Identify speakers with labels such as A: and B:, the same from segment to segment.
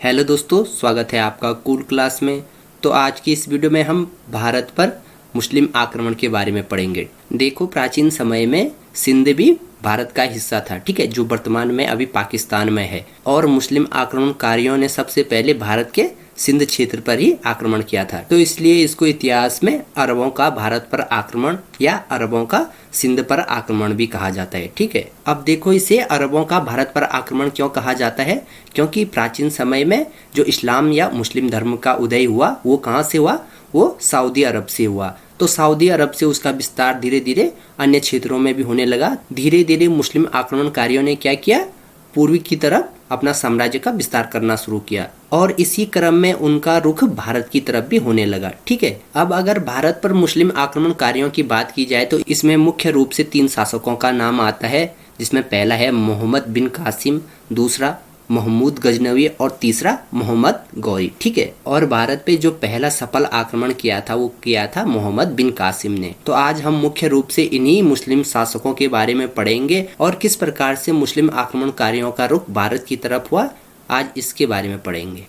A: Hello दोस्तों, स्वागत है आपका कूल क्लास में। तो आज की इस वीडियो में हम भारत पर मुस्लिम आक्रमण के बारे में पढ़ेंगे। देखो, प्राचीन समय में सिंध भी भारत का हिस्सा था, ठीक है, जो वर्तमान में अभी पाकिस्तान में है। और मुस्लिम आक्रमणकारियों ने सबसे पहले भारत के सिंध क्षेत्र पर ही आक्रमण किया था, तो इसलिए इसको इतिहास में अरबों का भारत पर आक्रमण या अरबों का सिंध पर आक्रमण भी कहा जाता है, ठीक है। अब देखो, इसे अरबों का भारत पर आक्रमण क्यों कहा जाता है? क्योंकि प्राचीन समय में जो इस्लाम या मुस्लिम धर्म का उदय हुआ वो कहाँ से हुआ? वो सऊदी अरब से हुआ। तो सऊदी अरब से उसका विस्तार धीरे धीरे अन्य क्षेत्रों में भी होने लगा। धीरे धीरे मुस्लिम आक्रमणकारियों ने क्या किया? पूर्वी की तरफ अपना साम्राज्य का विस्तार करना शुरू किया और इसी क्रम में उनका रुख भारत की तरफ भी होने लगा, ठीक है। अब अगर भारत पर मुस्लिम आक्रमणकारियों की बात की जाए तो इसमें मुख्य रूप से 3 शासकों का नाम आता है, जिसमें पहला है मोहम्मद बिन कासिम, दूसरा महमूद गजनवी और तीसरा मोहम्मद गौरी, ठीक है। और भारत पे जो पहला सफल आक्रमण किया था वो किया था मोहम्मद बिन कासिम ने। तो आज हम मुख्य रूप से इन्हीं मुस्लिम शासकों के बारे में पढ़ेंगे और किस प्रकार से मुस्लिम आक्रमणकारियों का रुख भारत की तरफ हुआ, आज इसके बारे में पढ़ेंगे।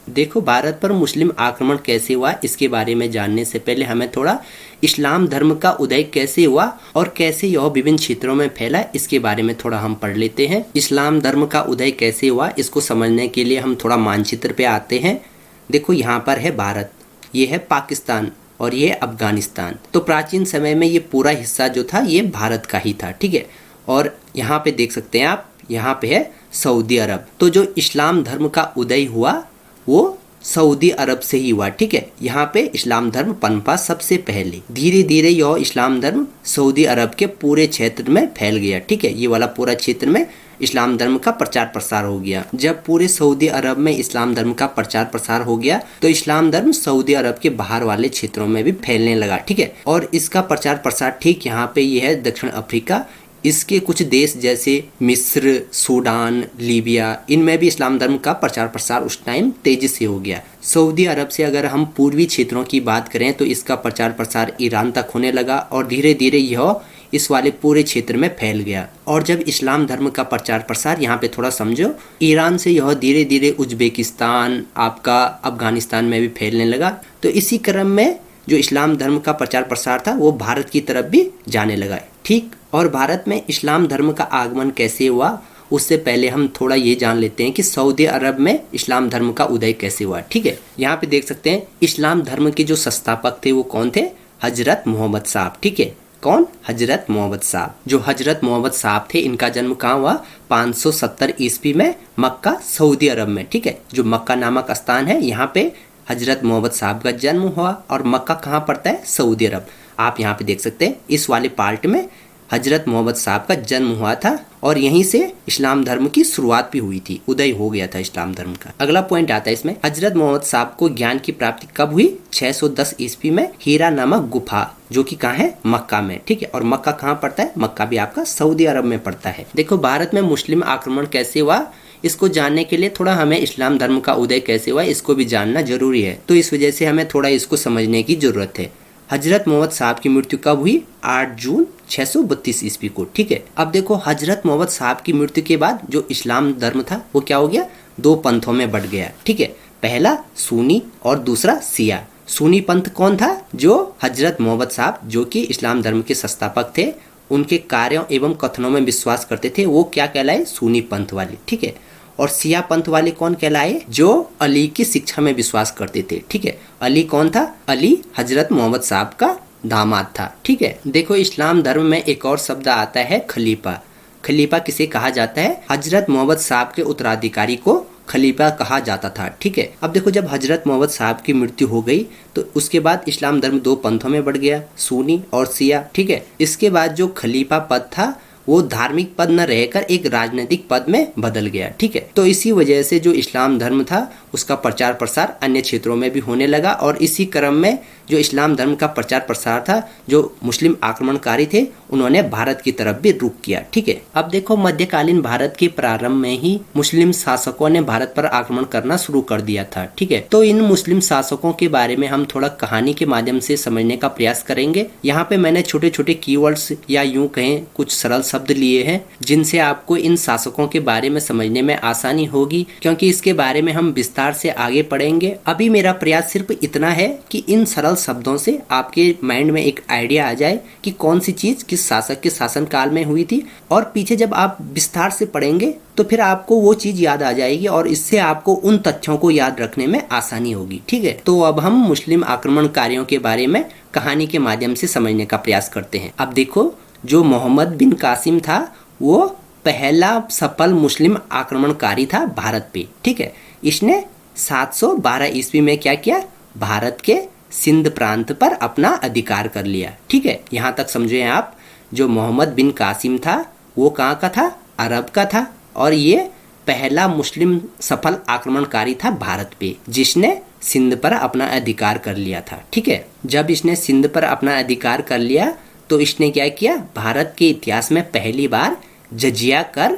A: देखो, भारत पर मुस्लिम आक्रमण कैसे हुआ, इसके बारे में जानने से पहले हमें थोड़ा इस्लाम धर्म का उदय कैसे हुआ और कैसे यह विभिन्न क्षेत्रों में फैला, इसके बारे में थोड़ा हम पढ़ लेते हैं। इस्लाम धर्म का उदय कैसे हुआ, इसको समझने के लिए हम थोड़ा मानचित्र पे आते हैं। देखो, यहाँ पर है भारत, ये है पाकिस्तान और ये अफगानिस्तान। तो प्राचीन समय में ये पूरा हिस्सा जो था ये भारत का ही था, ठीक है। और यहाँ पे देख सकते हैं आप, यहाँ पे है सऊदी अरब। तो जो इस्लाम धर्म का उदय हुआ वो सऊदी अरब से ही हुआ, ठीक है। यहाँ पे इस्लाम धर्म पनपा सबसे पहले। धीरे धीरे यह इस्लाम धर्म सऊदी अरब के पूरे क्षेत्र में फैल गया, ठीक है। ये वाला पूरा क्षेत्र में इस्लाम धर्म का प्रचार प्रसार हो गया। जब पूरे सऊदी अरब में इस्लाम धर्म का प्रचार प्रसार हो गया तो इस्लाम धर्म सऊदी अरब के बाहर वाले क्षेत्रों में भी फैलने लगा, ठीक है। और इसका प्रचार प्रसार ठीक यहाँ पे ये है दक्षिण अफ्रीका, इसके कुछ देश जैसे मिस्र, सूडान, लीबिया, इनमें भी इस्लाम धर्म का प्रचार प्रसार उस टाइम तेजी से हो गया। सऊदी अरब से अगर हम पूर्वी क्षेत्रों की बात करें तो इसका प्रचार प्रसार ईरान तक होने लगा और धीरे धीरे यह इस वाले पूरे क्षेत्र में फैल गया। और जब इस्लाम धर्म का प्रचार प्रसार, यहाँ पे थोड़ा समझो, ईरान से यह धीरे धीरे उज्बेकिस्तान, आपका अफगानिस्तान में भी फैलने लगा। तो इसी क्रम में जो इस्लाम धर्म का प्रचार प्रसार था वो भारत की तरफ भी जाने लगा, ठीक। और भारत में इस्लाम धर्म का आगमन कैसे हुआ, उससे पहले हम थोड़ा ये जान लेते हैं कि सऊदी अरब में इस्लाम धर्म का उदय कैसे हुआ, ठीक है। यहाँ पे देख सकते हैं इस्लाम धर्म के जो संस्थापक थे वो कौन थे? हजरत मोहम्मद साहब, ठीक है। कौन? हजरत मोहम्मद साहब। जो हजरत मोहम्मद साहब थे, इनका जन्म कहाँ हुआ? 570 ईस्वी में मक्का, सऊदी अरब में, ठीक है। जो मक्का नामक स्थान है, यहाँ पे हजरत मोहम्मद साहब का जन्म हुआ। और मक्का कहाँ पड़ता है? सऊदी अरब। आप यहाँ पे देख सकते हैं इस वाले पार्ट में हजरत मोहम्मद साहब का जन्म हुआ था और यहीं से इस्लाम धर्म की शुरुआत भी हुई थी, उदय हो गया था इस्लाम धर्म का। अगला पॉइंट आता है इसमें, हजरत मोहम्मद साहब को ज्ञान की प्राप्ति कब हुई? 610 ईस्वी में हीरा नामक गुफा, जो कि कहाँ है? मक्का में, ठीक है। और मक्का कहाँ पड़ता है? मक्का भी आपका सऊदी अरब में पड़ता है। देखो, भारत में मुस्लिम आक्रमण कैसे हुआ, इसको जानने के लिए थोड़ा हमें इस्लाम धर्म का उदय कैसे हुआ इसको भी जानना जरूरी है। तो इस वजह से हमें थोड़ा इसको समझने की जरूरत है। हजरत मोहम्मद साहब की मृत्यु कब हुई? 8 जून 632 ईस्वी को, ठीक है। अब देखो, हजरत मोहम्मद साहब की मृत्यु के बाद जो इस्लाम धर्म था वो क्या हो गया? 2 पंथों में बढ़ गया, ठीक है। पहला सुन्नी और दूसरा शिया। सुन्नी पंथ कौन था? जो हजरत मोहम्मद साहब, जो कि इस्लाम धर्म के संस्थापक थे, उनके कार्यों एवं कथनों में विश्वास करते थे, वो क्या कहलाए? सुन्नी पंथ वाले, ठीक है। और शिया पंथ वाले कौन कहलाए? जो अली की शिक्षा में विश्वास करते थे, ठीक है। अली कौन था? अली हजरत मोहम्मद साहब का दामाद था, ठीक है। देखो, इस्लाम धर्म में एक और शब्द आता है खलीफा। खलीफा किसे कहा जाता है? हजरत मोहम्मद साहब के उत्तराधिकारी को खलीफा कहा जाता था, ठीक है। अब देखो, जब हजरत मोहम्मद साहब की मृत्यु हो गई तो उसके बाद इस्लाम धर्म 2 पंथों में बढ़ गया, सुन्नी और शिया, ठीक है। इसके बाद जो खलीफा पद था वो धार्मिक पद न रहकर एक राजनीतिक पद में बदल गया, ठीक है। तो इसी वजह से जो इस्लाम धर्म था उसका प्रचार प्रसार अन्य क्षेत्रों में भी होने लगा और इसी क्रम में जो इस्लाम धर्म का प्रचार प्रसार था, जो मुस्लिम आक्रमणकारी थे उन्होंने भारत की तरफ भी रुख किया। ठीक है, अब देखो मध्यकालीन भारत के प्रारंभ में ही मुस्लिम शासकों ने भारत पर आक्रमण करना शुरू कर दिया था। ठीक है, तो इन मुस्लिम शासकों के बारे में हम थोड़ा कहानी के माध्यम से समझने का प्रयास करेंगे। यहाँ पे मैंने छोटे छोटे कीवर्ड्स या यूं कहें कुछ सरल शब्द लिए हैं जिनसे आपको इन शासकों के बारे में समझने में आसानी होगी, क्योंकि इसके बारे में हम विस्तार से आगे पढ़ेंगे। अभी मेरा प्रयास सिर्फ इतना है कि इन सरल शब्दों से आपके माइंड में एक आइडिया आ जाए कि कौन सी चीज किस शासक के शासन काल में हुई थी, और पीछे जब आप विस्तार से पढ़ेंगे तो फिर आपको वो चीज याद आ जाएगी और इससे आपको उन तथ्यों को याद रखने में आसानी होगी। ठीक है, तो अब हम मुस्लिम आक्रमणकारियों के बारे में कहानी के माध्यम से समझने का प्रयास करते हैं। अब देखो, जो मोहम्मद बिन कासिम था वो पहला सफल मुस्लिम आक्रमणकारी था भारत पे। ठीक है, इसने 712 ईस्वी में क्या किया, भारत के सिंध प्रांत पर अपना अधिकार कर लिया। ठीक है, यहाँ तक समझे आप। जो मोहम्मद बिन कासिम था वो कहाँ का था, अरब का था, और ये पहला मुस्लिम सफल आक्रमणकारी था भारत पे, जिसने सिंध पर अपना अधिकार कर लिया था। ठीक है, जब इसने सिंध पर अपना अधिकार कर लिया तो इसने क्या किया, भारत के इतिहास में पहली बार जजिया कर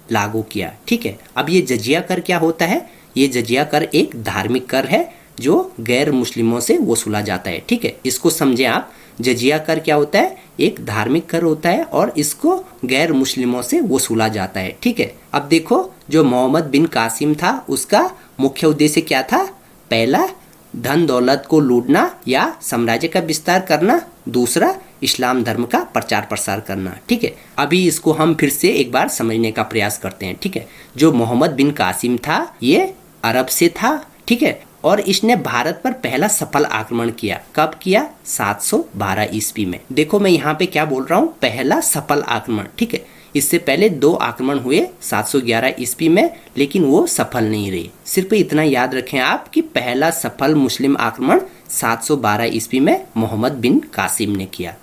A: लागू किया। ठीक है, अब ये जजिया कर क्या होता है, ये जजिया कर एक धार्मिक कर है जो गैर मुस्लिमों से वसूला जाता है। ठीक है, इसको समझे आप। जजिया कर क्या होता है, एक धार्मिक कर होता है और इसको गैर मुस्लिमों से वसूला जाता है। ठीक है, अब देखो, जो मोहम्मद बिन कासिम था उसका मुख्य उद्देश्य क्या था, पहला धन दौलत को लूटना या साम्राज्य का विस्तार करना, दूसरा इस्लाम धर्म का प्रचार प्रसार करना। ठीक है, अभी इसको हम फिर से एक बार समझने का प्रयास करते हैं। ठीक है, जो मोहम्मद बिन कासिम था ये अरब से था। ठीक है, और इसने भारत पर पहला सफल आक्रमण किया। कब किया, 712 ईस्वी में। देखो मैं यहाँ पे क्या बोल रहा हूँ, पहला सफल आक्रमण। ठीक है, इससे पहले 2 आक्रमण हुए 711 ईस्वी में, लेकिन वो सफल नहीं रहे। सिर्फ इतना याद रखें आप कि पहला सफल मुस्लिम आक्रमण 712 ईस्वी में मोहम्मद बिन कासिम ने किया।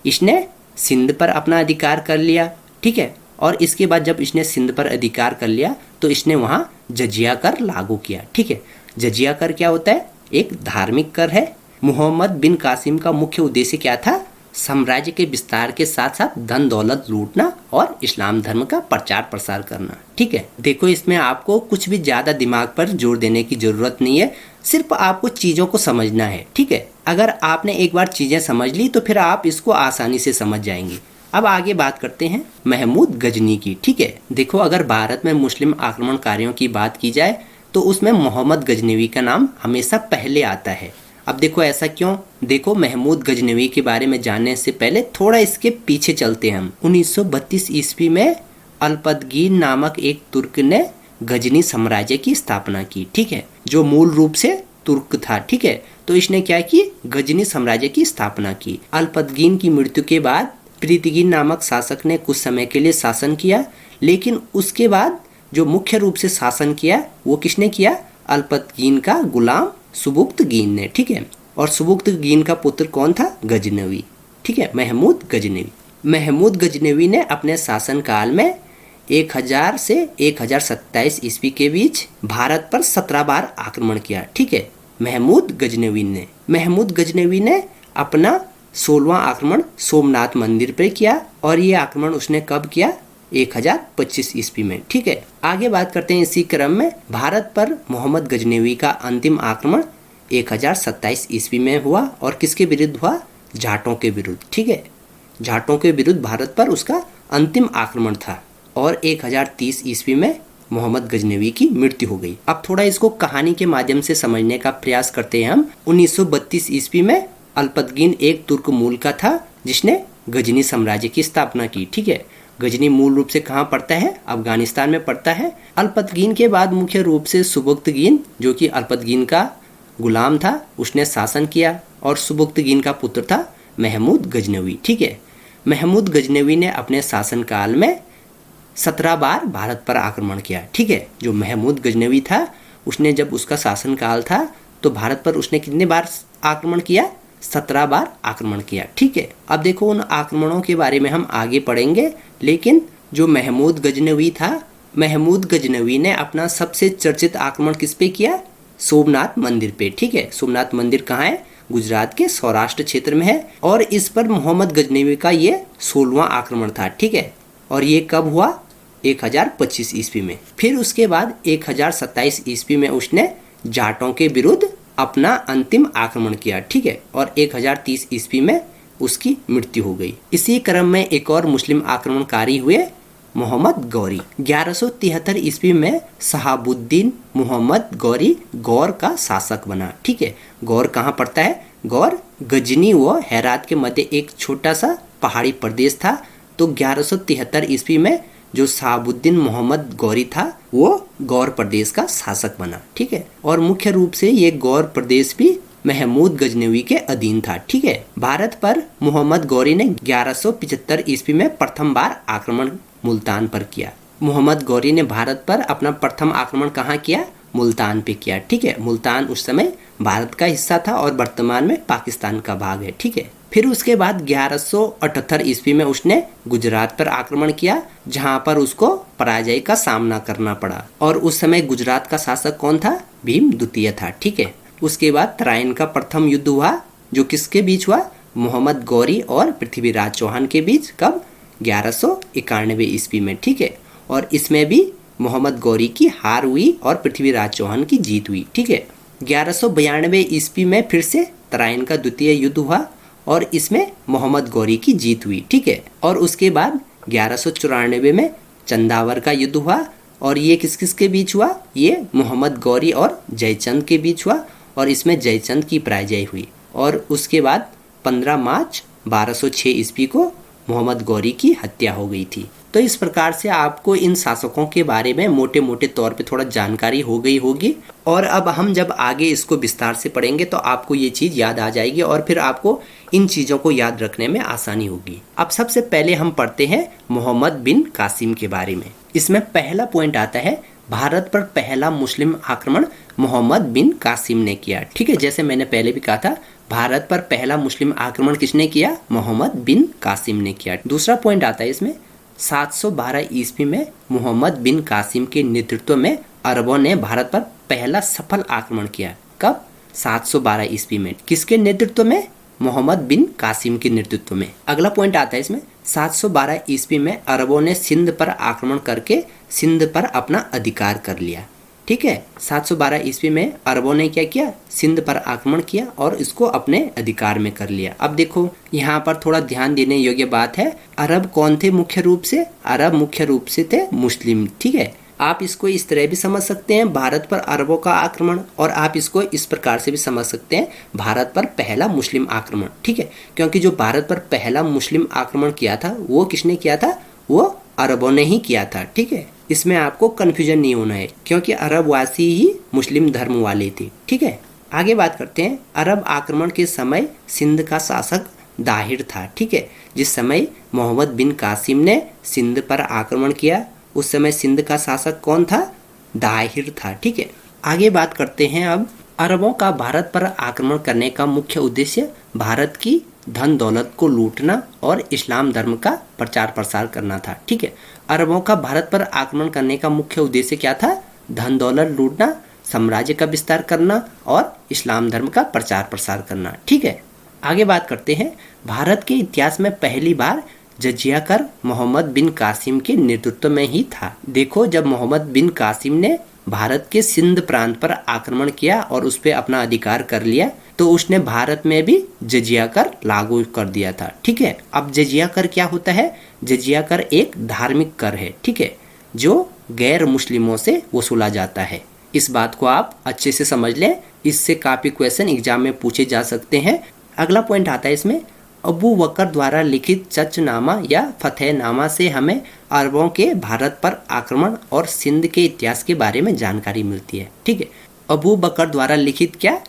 A: इसने सिंध पर अपना अधिकार कर लिया। ठीक है, और इसके बाद जब इसने सिंध पर अधिकार कर लिया तो इसने वहाँ जजिया कर लागू किया। ठीक है, जजिया कर क्या होता है, एक धार्मिक कर है। मोहम्मद बिन कासिम का मुख्य उद्देश्य क्या था, साम्राज्य के विस्तार के साथ साथ धन दौलत लूटना और इस्लाम धर्म का प्रचार प्रसार करना। ठीक है, देखो इसमें आपको कुछ भी ज्यादा दिमाग पर जोर देने की जरूरत नहीं है, सिर्फ आपको चीजों को समझना है। ठीक है, अगर आपने एक बार चीजें समझ ली तो फिर आप इसको आसानी से समझ जाएंगे। अब आगे बात करते हैं महमूद गजनी की। ठीक है, देखो अगर भारत में मुस्लिम आक्रमणकारियों की बात की जाए तो उसमें मोहम्मद गजनवी का नाम हमेशा पहले आता है। अब देखो ऐसा क्यों, देखो महमूद गजनवी के बारे में जानने से पहले थोड़ा इसके पीछे चलते हैं हम। 1932 ईस्वी में अल्पतगीन नामक एक तुर्क ने गजनी साम्राज्य की स्थापना की। ठीक है, जो मूल रूप से तुर्क था। ठीक है, तो इसने क्या की, गजनी साम्राज्य की स्थापना की। अल्पतगीन की मृत्यु के बाद प्रीतिगीन नामक शासक ने कुछ समय के लिए शासन किया, लेकिन उसके बाद जो मुख्य रूप से शासन किया वो किसने किया, अल्पतगीन का गुलाम सुबुक्तगीन ने। ठीक है, और सुबुक्तगीन का पुत्र कौन था, गजनवी। ठीक है, महमूद गजनवी। महमूद गजनवी ने अपने शासन काल में 1000 से 1027 ईस्वी के बीच भारत पर 17 बार आक्रमण किया। ठीक है, महमूद गजनवी ने अपना 16वां आक्रमण सोमनाथ मंदिर पर किया, और ये आक्रमण उसने कब किया, 1025 ईस्वी में। ठीक है, आगे बात करते हैं इसी क्रम में। भारत पर मोहम्मद गजनवी का अंतिम आक्रमण 1027 ईस्वी में हुआ, और किसके विरुद्ध हुआ, जाटों के विरुद्ध। ठीक है, जाटों के विरुद्ध भारत पर उसका अंतिम आक्रमण था, और 1030 ईस्वी में मोहम्मद गजनवी की मृत्यु हो गई। अब थोड़ा इसको कहानी के माध्यम से समझने का प्रयास करते हैं हम। 1932 ईस्वी में अल्पतगीन एक तुर्क मूल का था जिसने गजनी साम्राज्य की स्थापना की। ठीक है, गजनी मूल रूप से कहाँ पड़ता है, अफगानिस्तान में पड़ता है। अल्पतगीन के बाद मुख्य रूप से सुबुक्तगीन, जो कि अल्पतगीन का गुलाम था, उसने शासन किया, और सुबुक्तगीन का पुत्र था महमूद गजनवी। ठीक है, महमूद गजनवी ने अपने शासनकाल में 17 बार भारत पर आक्रमण किया। ठीक है, जो महमूद गजनवी था उसने, जब उसका शासनकाल था तो भारत पर उसने कितने बार आक्रमण किया, 17 बार आक्रमण किया। ठीक है, अब देखो उन आक्रमणों के बारे में हम आगे पढ़ेंगे, लेकिन जो महमूद गजनवी था, महमूद गजनवी ने अपना सबसे चर्चित आक्रमण किस पे किया, सोमनाथ मंदिर पे। ठीक है, सोमनाथ मंदिर कहाँ है, गुजरात के सौराष्ट्र क्षेत्र में है और इस पर मोहम्मद गजनवी का ये 16वां आक्रमण था, ठीक है। और ये कब हुआ? 1025 ईस्वी में। फिर उसके बाद 1027 ईस्वी में उसने जाटों के विरुद्ध अपना अंतिम आक्रमण किया, ठीक है। और 1030 ईस्वी में उसकी मृत्यु हो गई। इसी क्रम में एक और मुस्लिम आक्रमणकारी हुए, मोहम्मद गौरी। 1173 ईस्वी में शहाबुद्दीन मोहम्मद गौरी गौर का शासक बना, ठीक है। गौर कहाँ पड़ता है? गौर गजनी व हेरात के मध्य एक छोटा सा पहाड़ी प्रदेश था। तो 1173 ईस्वी में जो शहाबुद्दीन मोहम्मद गौरी था वो गौर प्रदेश का शासक बना, ठीक है। और मुख्य रूप से ये गौर प्रदेश भी महमूद गजनवी के अधीन था, ठीक है। भारत पर मोहम्मद गौरी ने 1175 ईस्वी में प्रथम बार आक्रमण मुल्तान पर किया। मोहम्मद गौरी ने भारत पर अपना प्रथम आक्रमण कहाँ किया? मुल्तान पे किया, ठीक है। मुल्तान उस समय भारत का हिस्सा था और वर्तमान में पाकिस्तान का भाग है, ठीक है। फिर उसके बाद 1178 ईस्वी में उसने गुजरात पर आक्रमण किया, जहां पर उसको पराजय का सामना करना पड़ा। और उस समय गुजरात का शासक कौन था? भीम द्वितीय था, ठीक है। उसके बाद तराइन का प्रथम युद्ध हुआ, जो किसके बीच हुआ? मोहम्मद गौरी और पृथ्वीराज चौहान के बीच। कब? 1191 ईस्वी में, ठीक है। और इसमें भी मोहम्मद गौरी की हार हुई और पृथ्वीराज चौहान की जीत हुई, ठीक है। 1192 ईस्वी में फिर से तराइन का द्वितीय युद्ध हुआ और इसमें मोहम्मद गौरी की जीत हुई, ठीक है। और उसके बाद 1194 में चंदावर का युद्ध हुआ और ये किस किस के बीच हुआ? ये मोहम्मद गौरी और जयचंद के बीच हुआ और इसमें जयचंद की पराजय हुई। और उसके बाद 15 मार्च 1206 ईस्वी को मोहम्मद गौरी की हत्या हो गई थी। तो इस प्रकार से आपको इन शासकों के बारे में मोटे मोटे तौर पे थोड़ा जानकारी हो गई होगी। और अब हम जब आगे इसको विस्तार से पढ़ेंगे तो आपको ये चीज़ याद आ जाएगी और फिर आपको इन चीज़ों को याद रखने में आसानी होगी। अब सबसे पहले हम पढ़ते हैं मोहम्मद बिन कासिम के बारे में। इसमें पहला पॉइंट आता है, भारत पर पहला मुस्लिम आक्रमण मोहम्मद बिन कासिम ने किया, ठीक है। जैसे मैंने पहले भी कहा था, भारत पर पहला मुस्लिम आक्रमण किसने किया? मोहम्मद बिन कासिम ने किया। दूसरा पॉइंट आता है इसमें, 712 ईस्वी में मोहम्मद बिन कासिम के नेतृत्व में अरबों ने भारत पर पहला सफल आक्रमण किया। कब? 712 ईस्वी में। किसके नेतृत्व में? मोहम्मद बिन कासिम के नेतृत्व में। अगला पॉइंट आता है इसमें, 712 ईस्वी में अरबों ने सिंध पर आक्रमण करके सिंध पर अपना अधिकार कर लिया, ठीक है। 712 ईस्वी में अरबों ने क्या किया? सिंध पर आक्रमण किया और इसको अपने अधिकार में कर लिया। अब देखो यहाँ पर थोड़ा ध्यान देने योग्य बात है, अरब कौन थे मुख्य रूप से? अरब मुख्य रूप से थे मुस्लिम, ठीक है। आप इसको इस तरह भी समझ सकते हैं, भारत पर अरबों का आक्रमण, और आप इसको इस प्रकार से भी समझ सकते हैं, भारत पर पहला मुस्लिम आक्रमण, ठीक है। क्योंकि जो भारत पर पहला मुस्लिम आक्रमण किया था वो किसने किया था? वो अरबों ने ही किया था, ठीक है। इसमें आपको कंफ्यूजन नहीं होना है क्योंकि अरब वासी ही मुस्लिम धर्म वाले थे, ठीक है। आगे बात करते हैं, अरब आक्रमण के समय सिंध का शासक दाहिर था, ठीक है। जिस समय मोहम्मद बिन कासिम ने सिंध पर आक्रमण किया उस समय सिंध का शासक कौन था? दाहिर था, ठीक है। आगे बात करते हैं, अब अरबों का भारत पर आक्रमण करने का मुख्य उद्देश्य भारत की धन दौलत को लूटना और इस्लाम धर्म का प्रचार प्रसार करना था, ठीक है। अरबों का भारत पर आक्रमण करने का मुख्य उद्देश्य क्या था? धन दौलत लूटना, साम्राज्य का विस्तार करना और इस्लाम धर्म का प्रचार प्रसार करना, ठीक है। आगे बात करते हैं, भारत के इतिहास में पहली बार जजिया कर मोहम्मद बिन कासिम के नेतृत्व में ही था। देखो, जब मोहम्मद बिन कासिम ने भारत के सिंध प्रांत पर आक्रमण किया और उस पर अपना अधिकार कर लिया तो उसने भारत में भी जजिया कर लागू कर दिया था, ठीक है। अब जजिया कर क्या होता है? जजिया कर एक धार्मिक कर है, ठीक है, जो गैर मुस्लिमों से वसूला जाता है। इस बात को आप अच्छे से समझ लें, इससे काफी क्वेश्चन एग्जाम में पूछे जा सकते हैं। अगला पॉइंट आता है इसमें, अबू बकर द्वारा लिखित चचनामा या फतेहनामा से हमें अरबों के भारत पर आक्रमण और सिंध के इतिहास के बारे में जानकारी मिलती है, ठीक है। अबू बकर द्वारा लिखित क्या?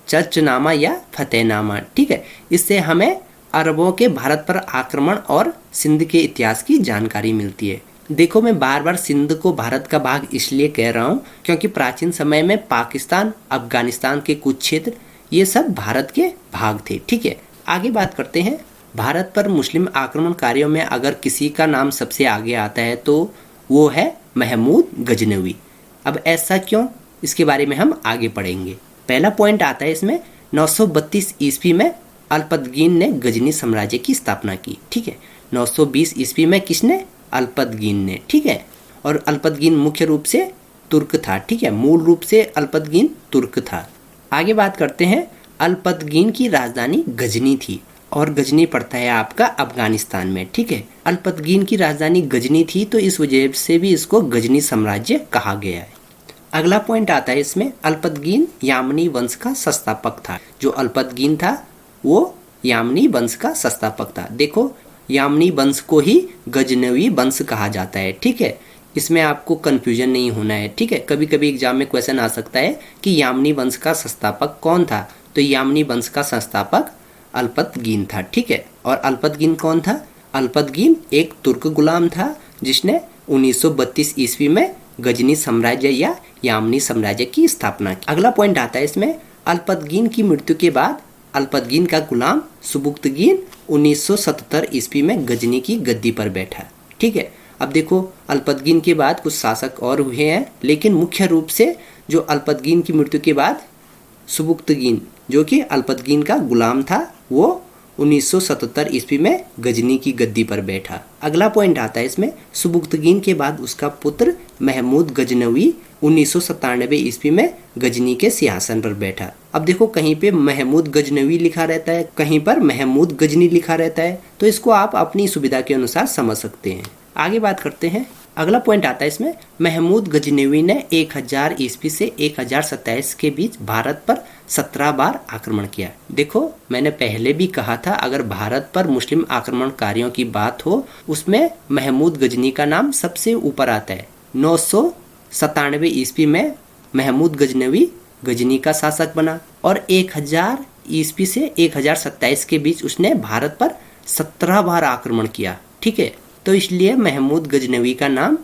A: चचनामा या फतेहनामा, ठीक है। इससे हमें अरबों के भारत पर आक्रमण और सिंध के इतिहास की जानकारी मिलती है। देखो, मैं बार बार सिंध को भारत का भाग इसलिए कह रहा हूँ क्योंकि प्राचीन समय में पाकिस्तान, अफगानिस्तान के कुछ क्षेत्र ये सब भारत के भाग थे, ठीक है। आगे बात करते हैं, भारत पर मुस्लिम आक्रमणकारियों में अगर किसी का नाम सबसे आगे आता है तो वो है महमूद गजनवी। अब ऐसा क्यों, इसके बारे में हम आगे पढ़ेंगे। पहला पॉइंट आता है इसमें, 932 ईस्वी में अल्पतगीन ने गजनी साम्राज्य की स्थापना की। ठीक है, 920 ईस्वी में किसने? अल्पतगीन ने। ठीक है, और अल्पतगीन मुख्य रूप से तुर्क था। ठीक है, मूल रूप से अल्पतगीन तुर्क था। आगे बात करते हैं, अल्पतगीन की राजधानी गजनी थी और गजनी पड़ता है आपका अफगानिस्तान में। ठीक है, अल्पतगीन की राजधानी गजनी थी तो इस वजह से भी इसको गजनी साम्राज्य कहा गया है। अगला पॉइंट आता है इसमें, अल्पतगीन यामनी वंश का संस्थापक था। जो अल्पतगीन था वो यामनी वंश का संस्थापक था। देखो, यामनी वंश को ही गजनवी वंश कहा जाता है। ठीक है, इसमें आपको कंफ्यूजन नहीं होना है। ठीक है, कभी कभी एग्जाम में क्वेश्चन आ सकता है कि यामनी वंश का संस्थापक कौन था, तो यामनी वंश का संस्थापक अल्पतगीन था। ठीक है, और अल्पतगीन कौन था? अल्पतगीन एक तुर्क गुलाम था जिसने 1932 ईस्वी में गजनी साम्राज्य या यामनी साम्राज्य की स्थापना की। अगला पॉइंट आता है इसमें, अल्पतगीन की मृत्यु के बाद अल्पतगीन का गुलाम सुबुक्तगीन 1977 ईस्वी में गजनी की गद्दी पर बैठा। ठीक है, अब देखो, अल्पतगीन के बाद कुछ शासक और हुए हैं, लेकिन मुख्य रूप से जो अल्पतगीन की मृत्यु के बाद सुबुक्तगीन, जो कि अल्पतगीन का गुलाम था, वो 1977 ईस्वी में गजनी की गद्दी पर बैठा। अगला पॉइंट आता है इसमें, सुबुक्तगीन के बाद उसका पुत्र महमूद गजनवी 1997 ईस्वी में गजनी के सिंहासन पर बैठा। अब देखो, कहीं पे महमूद गजनवी लिखा रहता है, कहीं पर महमूद गजनी लिखा रहता है, तो इसको आप अपनी सुविधा के अनुसार समझ सकते हैं। आगे बात करते हैं, अगला पॉइंट आता है इसमें, महमूद गजनवी ने 1000 ईस्वी से 1027 के बीच भारत पर 17 बार आक्रमण किया। देखो, मैंने पहले भी कहा था, अगर भारत पर मुस्लिम आक्रमणकारियों की बात हो उसमें महमूद गजनी का नाम सबसे ऊपर आता है। 997 ईस्वी में महमूद गजनवी गजनी का शासक बना और 1000 ईस्वी से 1027 के बीच उसने भारत पर 17 बार आक्रमण किया। ठीक है, तो इसलिए महमूद गजनवी का नाम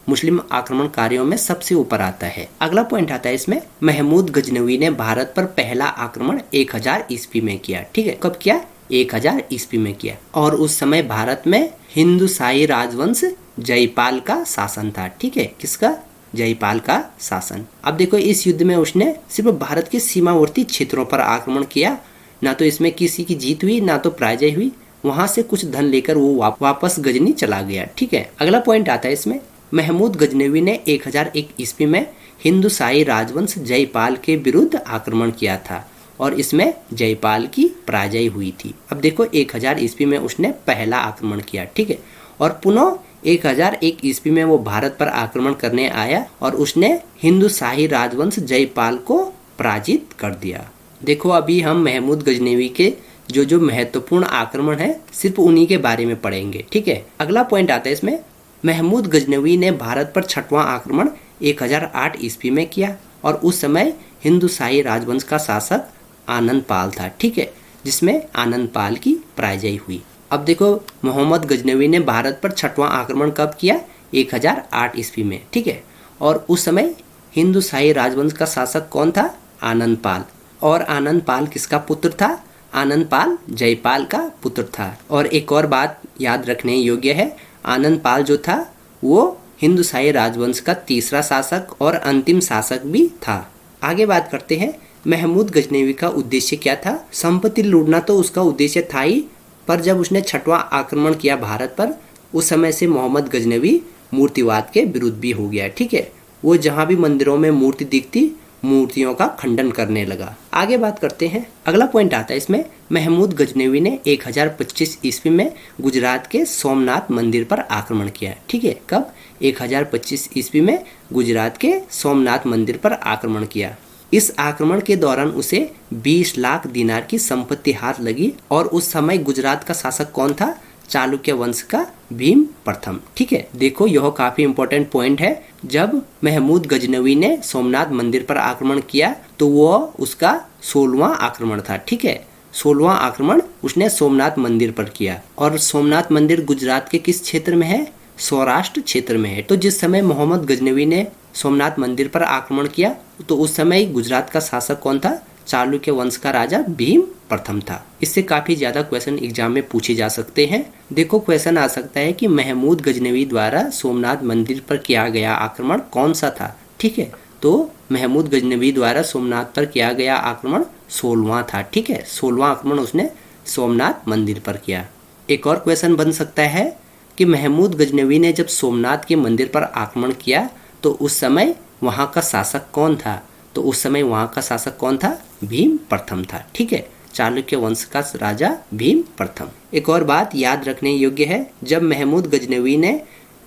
A: मुस्लिम आक्रमणकारियों में सबसे ऊपर आता है। अगला पॉइंट आता है इसमें, महमूद गजनवी ने भारत पर पहला आक्रमण 1000 ईस्वी में किया। ठीक है, कब किया? 1000 ईस्वी में किया, और उस समय भारत में हिंदू शाही राजवंश जयपाल का शासन था। ठीक है, किसका? जयपाल का शासन। अब देखो, इस युद्ध में उसने सिर्फ भारत के सीमावर्ती क्षेत्रों पर आक्रमण किया, ना तो इसमें किसी की जीत हुई ना तो पराजय हुई। वहां से कुछ धन लेकर वो वापस गजनी चला गया। ठीक है, अगला पॉइंट आता है इसमें, महमूद गजनवी ने 1001 ईस्वी में हिंदू शाही राजवंश जयपाल के विरुद्ध आक्रमण किया था और इसमें जयपाल की पराजय हुई थी। अब देखो, 1000 ईस्वी में उसने पहला आक्रमण किया। ठीक है, और पुनः 1001 ईस्वी में वो भारत पर आक्रमण करने आया और उसने हिंदू शाही राजवंश जयपाल को पराजित कर दिया। देखो, अभी हम महमूद गजनवी के जो महत्वपूर्ण आक्रमण है सिर्फ उन्हीं के बारे में पढ़ेंगे। ठीक है, अगला पॉइंट आता है इसमें, महमूद गजनवी ने भारत पर 6वां आक्रमण 1008 ईस्वी में किया और उस समय हिंदू शाही राजवंश का शासक आनंद पाल था। ठीक है, जिसमें आनंद पाल की पराजय हुई। अब देखो, मोहम्मद गजनवी ने भारत पर 6वां आक्रमण कब किया? 1008 ईस्वी में। ठीक है, और उस समय हिंदू शाही राजवंश का शासक कौन था? आनंद पाल। और आनंद पाल किसका पुत्र था? आनंद पाल जयपाल का पुत्र था। और एक और बात याद रखने योग्य है, आनंद पाल जो था वो हिंदू शाही राजवंश का तीसरा शासक और अंतिम शासक भी था। आगे बात करते हैं, महमूद गजनवी का उद्देश्य क्या था? संपत्ति लूटना तो उसका उद्देश्य था ही, पर जब उसने 6वां आक्रमण किया भारत पर, उस समय से मोहम्मद गजनवी मूर्तिवाद के विरुद्ध भी हो गया। ठीक है, वो जहाँ भी मंदिरों में मूर्ति दिखती, मूर्तियों का खंडन करने लगा। आगे बात करते हैं, अगला पॉइंट आता है इसमें, महमूद गजनवी ने 1025 ईस्वी में गुजरात के सोमनाथ मंदिर पर आक्रमण किया। ठीक है, कब? 1025 ईस्वी में गुजरात के सोमनाथ मंदिर पर आक्रमण किया। इस आक्रमण के दौरान उसे 20 लाख दिनार की संपत्ति हाथ लगी और उस समय गुजरात का शासक कौन था? चालुक्य वंश का भीम प्रथम। ठीक है, देखो, यह काफी इंपॉर्टेंट पॉइंट है। जब महमूद गजनवी ने सोमनाथ मंदिर पर आक्रमण किया तो वो उसका 16वां आक्रमण था। ठीक है, 16वां आक्रमण उसने सोमनाथ मंदिर पर किया। और सोमनाथ मंदिर गुजरात के किस क्षेत्र में है? सौराष्ट्र क्षेत्र में है। तो जिस समय मोहम्मद गजनवी ने सोमनाथ मंदिर पर आक्रमण किया तो उस समय गुजरात का शासक कौन था? चालुक्य वंश का राजा भीम प्रथम था। इससे काफी ज्यादा क्वेश्चन एग्जाम में पूछे जा सकते हैं। देखो, क्वेश्चन आ सकता है कि महमूद गजनवी द्वारा सोमनाथ मंदिर पर किया गया आक्रमण कौन सा था? ठीक है, तो महमूद गजनवी द्वारा सोमनाथ पर किया गया आक्रमण 16वां था। ठीक है, 16वां आक्रमण उसने सोमनाथ मंदिर पर किया। एक और क्वेश्चन बन सकता है कि महमूद गजनवी ने जब सोमनाथ के मंदिर पर आक्रमण किया तो उस समय वहाँ का शासक कौन था? तो उस समय वहाँ का शासक कौन था? भीम प्रथम था। ठीक है, चालुक्य वंश का राजा भीम प्रथम। एक और बात याद रखने योग्य है, जब महमूद गजनवी ने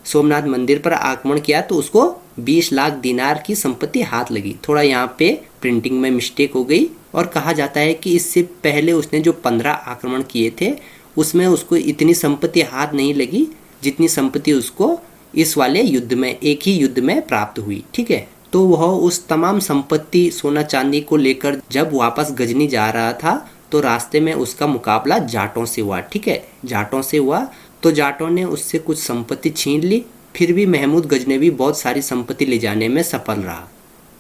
A: सोमनाथ मंदिर पर आक्रमण किया तो उसको 20 लाख दिनार की संपत्ति हाथ लगी। थोड़ा यहाँ पे प्रिंटिंग में मिस्टेक हो गई और कहा जाता है कि इससे पहले उसने जो 15 आक्रमण किए थे उसमें उसको इतनी संपत्ति हाथ नहीं लगी जितनी संपत्ति उसको इस वाले युद्ध में, एक ही युद्ध में प्राप्त हुई। ठीक है, तो वह उस तमाम संपत्ति सोना चांदी को लेकर जब वापस गजनी जा रहा था तो रास्ते में उसका मुकाबला जाटों से हुआ। ठीक है, जाटों से हुआ तो जाटों ने उससे कुछ संपत्ति छीन ली, फिर भी महमूद गजनवी बहुत सारी संपत्ति ले जाने में सफल रहा।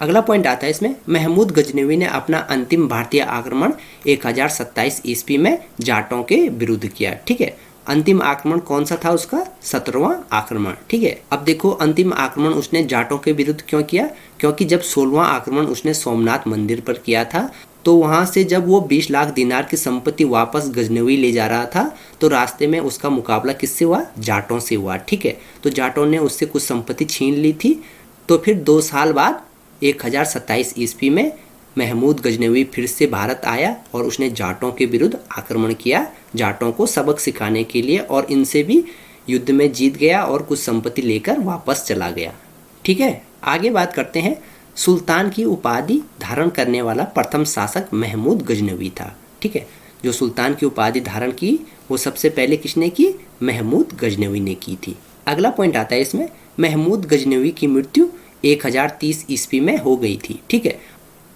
A: अगला पॉइंट आता है इसमें, महमूद गजनवी ने अपना अंतिम भारतीय आक्रमण 1027 ईस्वी में जाटों के विरुद्ध किया। ठीक है, अंतिम आक्रमण कौन सा था उसका? 17वां आक्रमण। ठीक है, अब देखो अंतिम आक्रमण उसने जाटों के विरुद्ध क्यों किया? क्योंकि जब 16वां आक्रमण उसने सोमनाथ मंदिर पर किया था तो वहां से जब वो 20 लाख दिनार की संपत्ति वापस गजनवी ले जा रहा था तो रास्ते में उसका मुकाबला किससे हुआ? जाटों से हुआ। ठीक है, तो जाटों ने उससे कुछ संपत्ति छीन ली थी। तो फिर 2 साल बाद 1027 ईस्वी में महमूद गजनवी फिर से भारत आया और उसने जाटों के विरुद्ध आक्रमण किया, जाटों को सबक सिखाने के लिए, और इनसे भी युद्ध में जीत गया और कुछ संपत्ति लेकर वापस चला गया। ठीक है, आगे बात करते हैं। सुल्तान की उपाधि धारण करने वाला प्रथम शासक महमूद गजनवी था। ठीक है, जो सुल्तान की उपाधि धारण की वो सबसे पहले किसने की? महमूद गजनवी ने की थी। अगला पॉइंट आता है इसमें, महमूद गजनवी की मृत्यु 1030 ईस्वी में हो गई थी। ठीक है,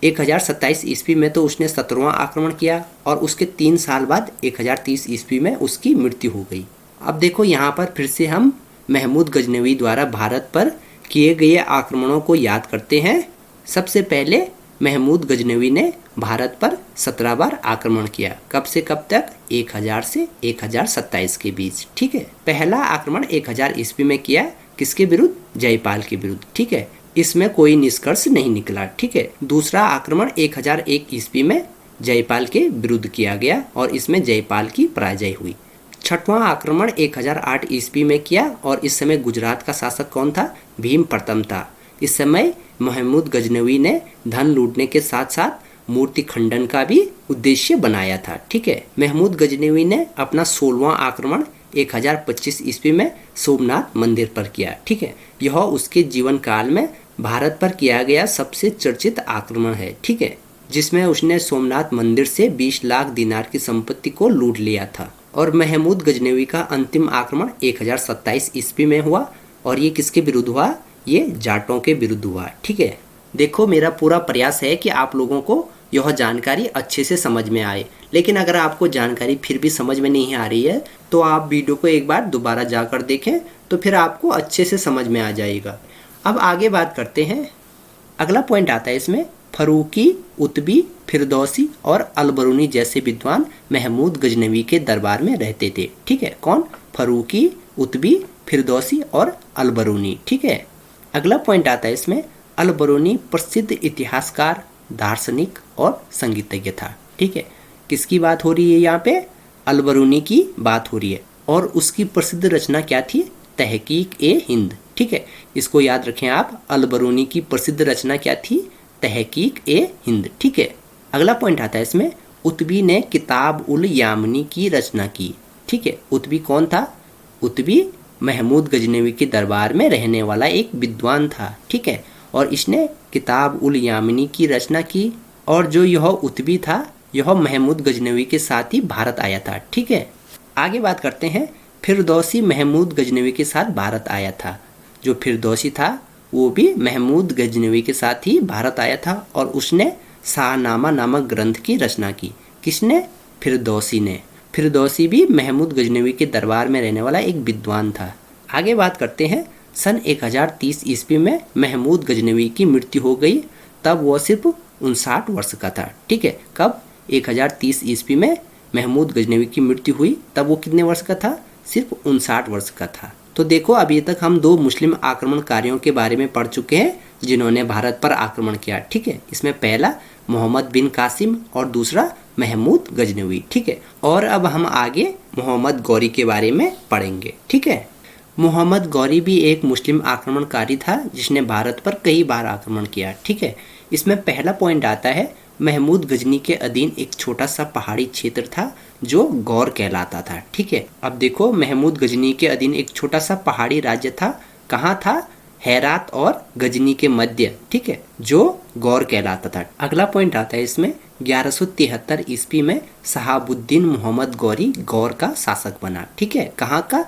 A: 1027 ईस्वी में तो उसने 17वां आक्रमण किया और उसके 3 साल बाद 1030 ईस्वी में उसकी मृत्यु हो गई। अब देखो यहाँ पर फिर से हम महमूद गजनवी द्वारा भारत पर किए गए आक्रमणों को याद करते हैं। सबसे पहले महमूद गजनवी ने भारत पर 17 बार आक्रमण किया। कब से कब तक? 1000 से 1027 के बीच। ठीक है, पहला आक्रमण 1000 ईस्वी में किया, किसके विरुद्ध? जयपाल के विरुद्ध। ठीक है, इसमें कोई निष्कर्ष नहीं निकला। ठीक है, दूसरा आक्रमण 1001 ईस्वी में जयपाल के विरुद्ध किया गया और इसमें जयपाल की पराजय हुई। छठवां आक्रमण 1008 ईस्वी में किया और इस समय गुजरात का शासक कौन था? भीम प्रथम था। इस समय महमूद गजनवी ने धन लूटने के साथ साथ मूर्ति खंडन का भी उद्देश्य बनाया था। ठीक है, महमूद गजनवी ने अपना 16वां आक्रमण 1025 ईस्वी में सोमनाथ मंदिर पर किया। ठीक है, यह उसके जीवन काल में भारत पर किया गया सबसे चर्चित आक्रमण है। ठीक है, जिसमें उसने सोमनाथ मंदिर से 20 लाख दिनार की संपत्ति को लूट लिया था। और महमूद गजनवी का अंतिम आक्रमण 1027 ईस्वी में हुआ और ये किसके विरुद्ध हुआ? ये जाटों के विरुद्ध हुआ। ठीक है, देखो मेरा पूरा प्रयास है कि आप लोगों को यह जानकारी अच्छे से समझ में आए, लेकिन अगर आपको जानकारी फिर भी समझ में नहीं आ रही है तो आप वीडियो को एक बार दोबारा जाकर देखें तो फिर आपको अच्छे से समझ में आ जाएगा। अब आगे बात करते हैं। अगला पॉइंट आता है इसमें, फरूकी, उतबी, फिरदौसी और अलबरूनी जैसे विद्वान महमूद गजनवी के दरबार में रहते थे। ठीक है, कौन? फरूकी, उतबी, फिरदौसी और अलबरूनी। ठीक है, अगला पॉइंट आता है इसमें, अलबरूनी प्रसिद्ध इतिहासकार, दार्शनिक और संगीतज्ञ था। ठीक है, किसकी बात हो रही है यहाँ पे? अलबरूनी की बात हो रही है और उसकी प्रसिद्ध रचना क्या थी? तहकीक-ए-हिंद। ठीक है, इसको याद रखें आप, अलबरूनी की प्रसिद्ध रचना क्या थी? तहकीक-ए-हिंद। ठीक है, अगला पॉइंट आता है इसमें, उतबी ने किताब-उल-यामनी की रचना की। ठीक है, उतबी कौन था? उतबी महमूद गजनवी के दरबार में रहने वाला एक विद्वान था। ठीक है, और इसने किताब-उल-यामनी की रचना की और जो यह उतबी था यह महमूद गजनवी के साथ ही भारत आया था। ठीक है, आगे बात करते हैं। फिरदौसी महमूद गजनवी के साथ भारत आया था। जो फिरदौसी था वो भी महमूद गजनवी के साथ ही भारत आया था और उसने शाहनामा नामक ग्रंथ की रचना की। किसने? फिरदौसी ने। फिरदौसी भी महमूद गजनवी के दरबार में रहने वाला एक विद्वान था। आगे बात करते हैं। सन 1030 ईस्वी में महमूद गजनवी की मृत्यु हो गई, तब वह सिर्फ 59 वर्ष का था। ठीक है, कब? 1030 ईस्वी में महमूद गजनवी की मृत्यु हुई, तब वो कितने वर्ष का था? सिर्फ 59 वर्ष का था। तो देखो अभी तक हम 2 मुस्लिम आक्रमणकारियों के बारे में पढ़ चुके हैं जिन्होंने भारत पर आक्रमण किया। ठीक है, इसमें पहला मोहम्मद बिन कासिम और दूसरा महमूद गजनवी। ठीक है, और अब हम आगे मोहम्मद गौरी के बारे में पढ़ेंगे। ठीक है, मोहम्मद गौरी भी एक मुस्लिम आक्रमणकारी था जिसने भारत पर कई बार आक्रमण किया। ठीक है, इसमें पहला पॉइंट आता है महमूद गजनी के अधीन एक छोटा सा पहाड़ी क्षेत्र था जो गौर कहलाता था। ठीक है, अब देखो महमूद गजनी के अधीन एक छोटा सा पहाड़ी राज्य था। कहाँ था? हेरात और गजनी के मध्य। ठीक है, जो गौर कहलाता था। अगला पॉइंट आता है इसमें 1173 ईस्वी में शहाबुद्दीन मोहम्मद गौरी गौर का शासक बना। ठीक है, कहाँ का?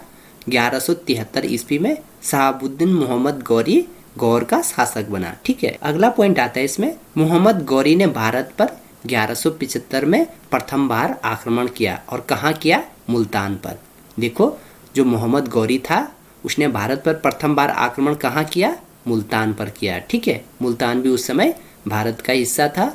A: 1173 ईस्वी में शहाबुद्दीन मोहम्मद गौरी गौर का शासक बना। ठीक है, अगला पॉइंट आता है इसमें मोहम्मद गौरी ने भारत पर 1175 में प्रथम बार आक्रमण किया। और कहाँ किया? मुल्तान पर। देखो, जो मोहम्मद गौरी था उसने भारत पर प्रथम बार आक्रमण कहाँ किया? मुल्तान पर किया। ठीक है, मुल्तान भी उस समय भारत का हिस्सा था।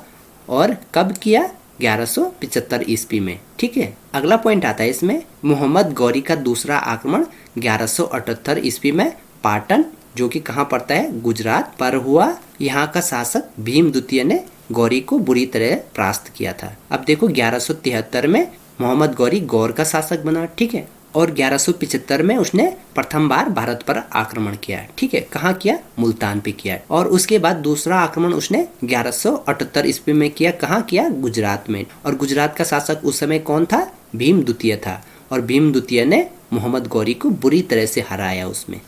A: और कब किया? 1175 ईस्वी में। ठीक है, अगला पॉइंट आता है इसमें मोहम्मद गौरी का दूसरा आक्रमण 1178 ईस्वी में पाटन, जो कि कहाँ पड़ता है? गुजरात पर हुआ। यहाँ का शासक भीम द्वितीय ने गौरी को बुरी तरह परास्त किया था। अब देखो 1173 में मोहम्मद गौरी गौर का शासक बना। ठीक है, और 1175 में उसने प्रथम बार भारत पर आक्रमण किया। ठीक है, कहाँ किया? मुल्तान पे किया। और उसके बाद दूसरा आक्रमण उसने 1178 ईस्वी में किया। कहाँ किया? गुजरात में। और गुजरात का शासक उस समय कौन था? भीम द्वितीय था। और भीम द्वितीय ने मोहम्मद गौरी को बुरी तरह से हराया उसमें।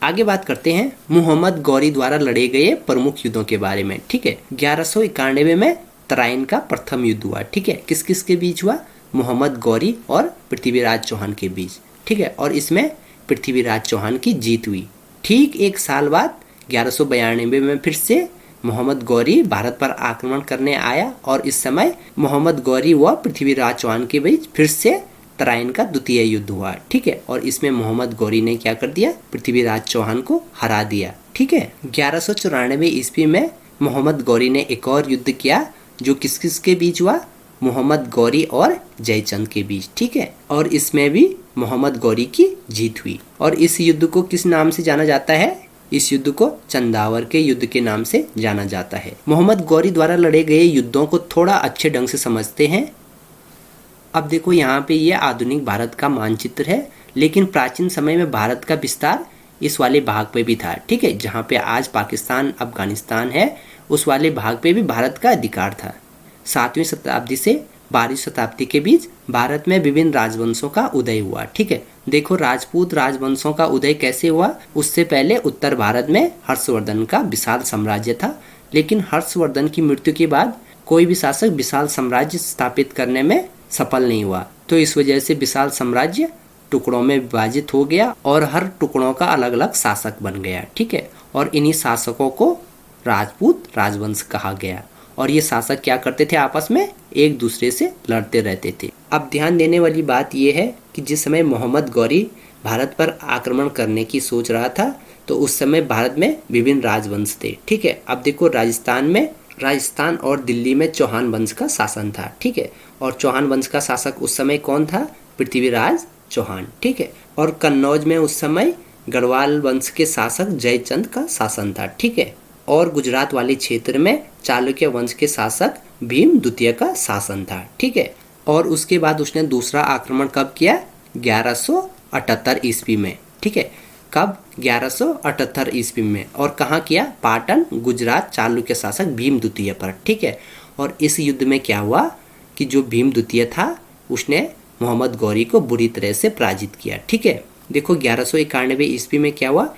A: आगे बात करते हैं मोहम्मद गौरी द्वारा लड़े गए प्रमुख युद्धों के बारे में। ठीक है, 1191 में तराइन का प्रथम युद्ध हुआ। ठीक है, किस किस के बीच हुआ? मोहम्मद गौरी और पृथ्वीराज चौहान के बीच। ठीक है, और इसमें पृथ्वीराज चौहान की जीत हुई। ठीक एक साल बाद 1192 में फिर से मोहम्मद गौरी भारत पर आक्रमण करने आया। और इस समय मोहम्मद गौरी व पृथ्वीराज चौहान के बीच फिर से तराइन का द्वितीय युद्ध हुआ। ठीक है, और इसमें मोहम्मद गौरी ने क्या कर दिया? पृथ्वीराज चौहान को हरा दिया। ठीक है, 1194 ईस्वी में मोहम्मद गौरी ने एक और युद्ध किया जो किस किस के बीच हुआ? मोहम्मद गौरी और जयचंद के बीच। ठीक है, और इसमें भी मोहम्मद गौरी की जीत हुई। और इस युद्ध को किस नाम से जाना जाता है? इस युद्ध को चंदावर के युद्ध के नाम से जाना जाता है। मोहम्मद गौरी द्वारा लड़े गए युद्धों को थोड़ा अच्छे ढंग से समझते हैं। अब देखो यहाँ पे ये आधुनिक भारत का मानचित्र है, लेकिन प्राचीन समय में भारत का विस्तार इस वाले भाग पे भी था। ठीक है, जहाँ पे आज पाकिस्तान अफगानिस्तान है उस वाले भाग पे भी भारत का अधिकार था। 7वीं शताब्दी से 12वीं शताब्दी के बीच भारत में विभिन्न राजवंशों का उदय हुआ। ठीक है, देखो राजपूत राजवंशों का उदय कैसे हुआ? उससे पहले उत्तर भारत में हर्षवर्धन का विशाल साम्राज्य था, लेकिन हर्षवर्धन की मृत्यु के बाद कोई भी शासक विशाल साम्राज्य स्थापित करने में सफल नहीं हुआ। तो इस वजह से विशाल साम्राज्य टुकड़ों में विभाजित हो गया और हर टुकड़ों का अलग अलग शासक बन गया। ठीक है, और इन्हीं शासकों को राजपूत राजवंश कहा गया। और ये शासक क्या करते थे? आपस में एक दूसरे से लड़ते रहते थे। अब ध्यान देने वाली बात यह है कि जिस समय मोहम्मद गौरी भारत पर आक्रमण करने की सोच रहा था तो उस समय भारत में विभिन्न राजवंश थे। ठीक है, अब देखो राजस्थान और दिल्ली में चौहान वंश का शासन था। ठीक है, और चौहान वंश का शासक उस समय कौन था? पृथ्वीराज चौहान। ठीक है, और कन्नौज में उस समय गढ़वाल वंश के शासक जयचंद का शासन था। ठीक है, और गुजरात वाले क्षेत्र में चालुक्य वंश के शासक भीम द्वितीय का शासन था। ठीक है, और उसके बाद उसने दूसरा आक्रमण कब किया? 1178 ईस्वी में। ठीक है, कब? 1178 ईस्वी में। और कहाँ किया? पाटन, गुजरात चालुक्य शासक भीम द्वितीय पर। ठीक है, और इस युद्ध में क्या हुआ कि जो भीम द्वितीय था उसने मोहम्मद गौरी को बुरी तरह से पराजित किया। ठीक है, देखो 1191 ईस्वी में क्या हुआ?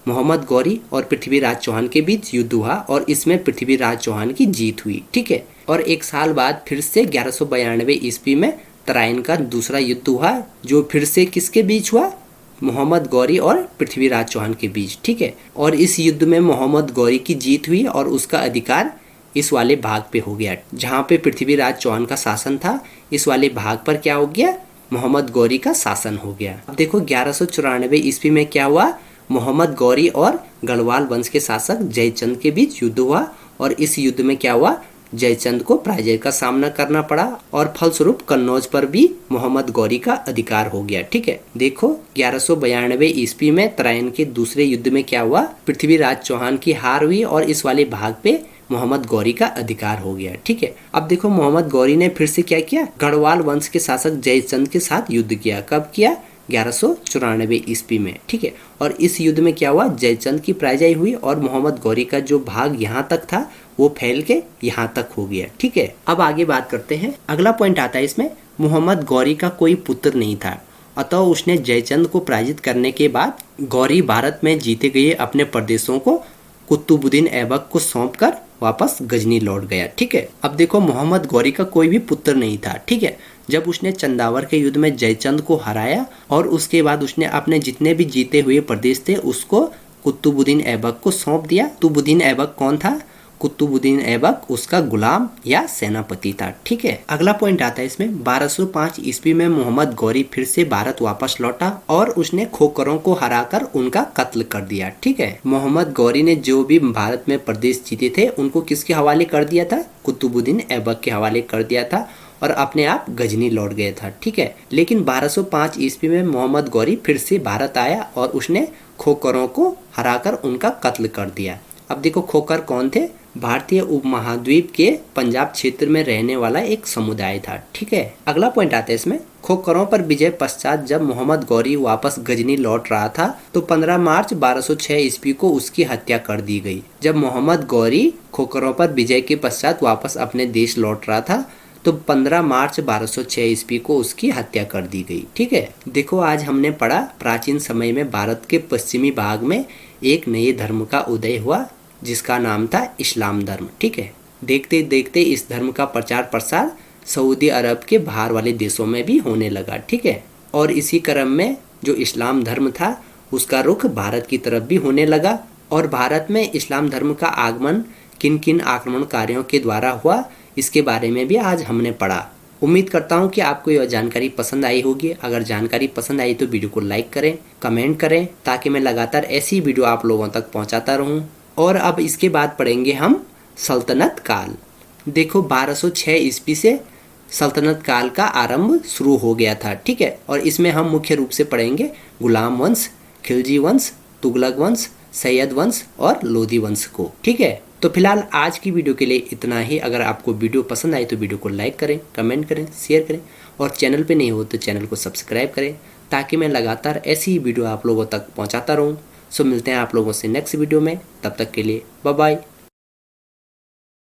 A: मोहम्मद गौरी और पृथ्वीराज चौहान के बीच युद्ध हुआ और इसमें पृथ्वीराज चौहान की जीत हुई। ठीक है, और एक साल बाद फिर से 1192 ईस्वी में तराइन का दूसरा युद्ध हुआ जो फिर से किसके बीच हुआ? मोहम्मद गौरी और पृथ्वीराज चौहान के बीच। ठीक है, और इस युद्ध में मोहम्मद गौरी की जीत हुई और उसका अधिकार इस वाले भाग पे हो गया जहाँ पे पृथ्वीराज चौहान का शासन था। इस वाले भाग पर क्या हो गया? मोहम्मद गौरी का शासन हो गया। अब देखो 1194 ईस्वी में क्या हुआ? मोहम्मद गौरी और गढ़वाल वंश के शासक जयचंद के बीच युद्ध हुआ और इस युद्ध में क्या हुआ? जयचंद को पराजय का सामना करना पड़ा और फलस्वरूप कन्नौज पर भी मोहम्मद गौरी का अधिकार हो गया। ठीक है, देखो 1192 ईस्वी में तराइन के दूसरे युद्ध में क्या हुआ, पृथ्वीराज चौहान की हार हुई और इस वाले भाग पे मोहम्मद गौरी का अधिकार हो गया। ठीक है, अब देखो मोहम्मद गौरी ने फिर से क्या किया, गढ़वाल वंश के शासक जयचंद के साथ युद्ध किया। कब किया, 1194 ईस्वी में। ठीक है, और इस युद्ध में क्या हुआ, जयचंद की पराजय हुई और मोहम्मद गौरी का जो भाग यहाँ तक था वो फैल के यहाँ तक हो गया। ठीक है, अब आगे बात करते हैं। अगला पॉइंट आता है इसमें, मोहम्मद गौरी का कोई पुत्र नहीं था, अतः उसने जयचंद को पराजित करने के बाद गौरी भारत में जीते गए अपने प्रदेशों को कुतुबुद्दीन ऐबक को सौंपकर वापस गजनी लौट गया। ठीक है, अब देखो मोहम्मद गौरी का कोई भी पुत्र नहीं था। ठीक है, जब उसने चंदावर के युद्ध में जयचंद को हराया और उसके बाद उसने अपने जितने भी जीते हुए प्रदेश थे उसको कुतुबुद्दीन ऐबक को सौंप दिया। कुतुबुद्दीन ऐबक कौन था, कुतुबुद्दीन ऐबक उसका गुलाम या सेनापति था। ठीक है, अगला पॉइंट आता है इसमें, 1205 ईस्वी में मोहम्मद गौरी फिर से भारत वापस लौटा और उसने खोखरों को हराकर उनका कत्ल कर दिया। ठीक है, मोहम्मद गौरी ने जो भी भारत में प्रदेश जीते थे उनको किसके हवाले कर दिया था, कुतुबुद्दीन ऐबक के हवाले कर दिया था और अपने आप गजनी लौट गया था। ठीक है, लेकिन 1205 ईस्वी में मोहम्मद गौरी फिर से भारत आया और उसने खोखरों को हराकर उनका कत्ल कर दिया। अब देखो खोखर कौन थे, भारतीय उपमहाद्वीप के पंजाब क्षेत्र में रहने वाला एक समुदाय था। ठीक है, अगला पॉइंट आता है इसमें, खोखरों पर विजय पश्चात जब मोहम्मद गौरी वापस गजनी लौट रहा था तो 15 मार्च 1206 ईस्वी को उसकी हत्या कर दी गई। जब मोहम्मद गौरी खोखरों पर विजय के पश्चात वापस अपने देश लौट रहा था तो 15 मार्च 1206 ईस्वी को उसकी हत्या कर दी गई। ठीक है, देखो आज हमने पढ़ा प्राचीन समय में भारत के पश्चिमी भाग में एक नए धर्म का उदय हुआ जिसका नाम था इस्लाम धर्म। ठीक है, देखते देखते इस धर्म का प्रचार प्रसार सऊदी अरब के बाहर वाले देशों में भी होने लगा। ठीक है, और इसी क्रम में जो इस्लाम धर्म था उसका रुख भारत की तरफ भी होने लगा और भारत में इस्लाम धर्म का आगमन किन किन आक्रमणकारियों के द्वारा हुआ इसके बारे में भी आज हमने पढ़ा। उम्मीद करता हूँ कि आपको यह जानकारी पसंद आई होगी। अगर जानकारी पसंद आई तो वीडियो को लाइक करें, कमेंट करें ताकि मैं लगातार ऐसी वीडियो आप लोगों तक पहुँचाता रहूँ। और अब इसके बाद पढ़ेंगे हम सल्तनत काल। देखो 1206 ईस्वी से सल्तनत काल का आरंभ शुरू हो गया था। ठीक है, और इसमें हम मुख्य रूप से पढ़ेंगे गुलाम वंश, खिलजी वंश, तुगलक वंश, सैयद वंश और लोधी वंश को। ठीक है, तो फिलहाल आज की वीडियो के लिए इतना ही। अगर आपको वीडियो पसंद आई तो वीडियो को लाइक करें, कमेंट करें, शेयर करें और चैनल पे नहीं हो तो चैनल को सब्सक्राइब करें ताकि मैं लगातार ऐसी ही वीडियो आप लोगों तक पहुंचाता रहूं। सो मिलते हैं आप लोगों से नेक्स्ट वीडियो में, तब तक के लिए बाय बाय।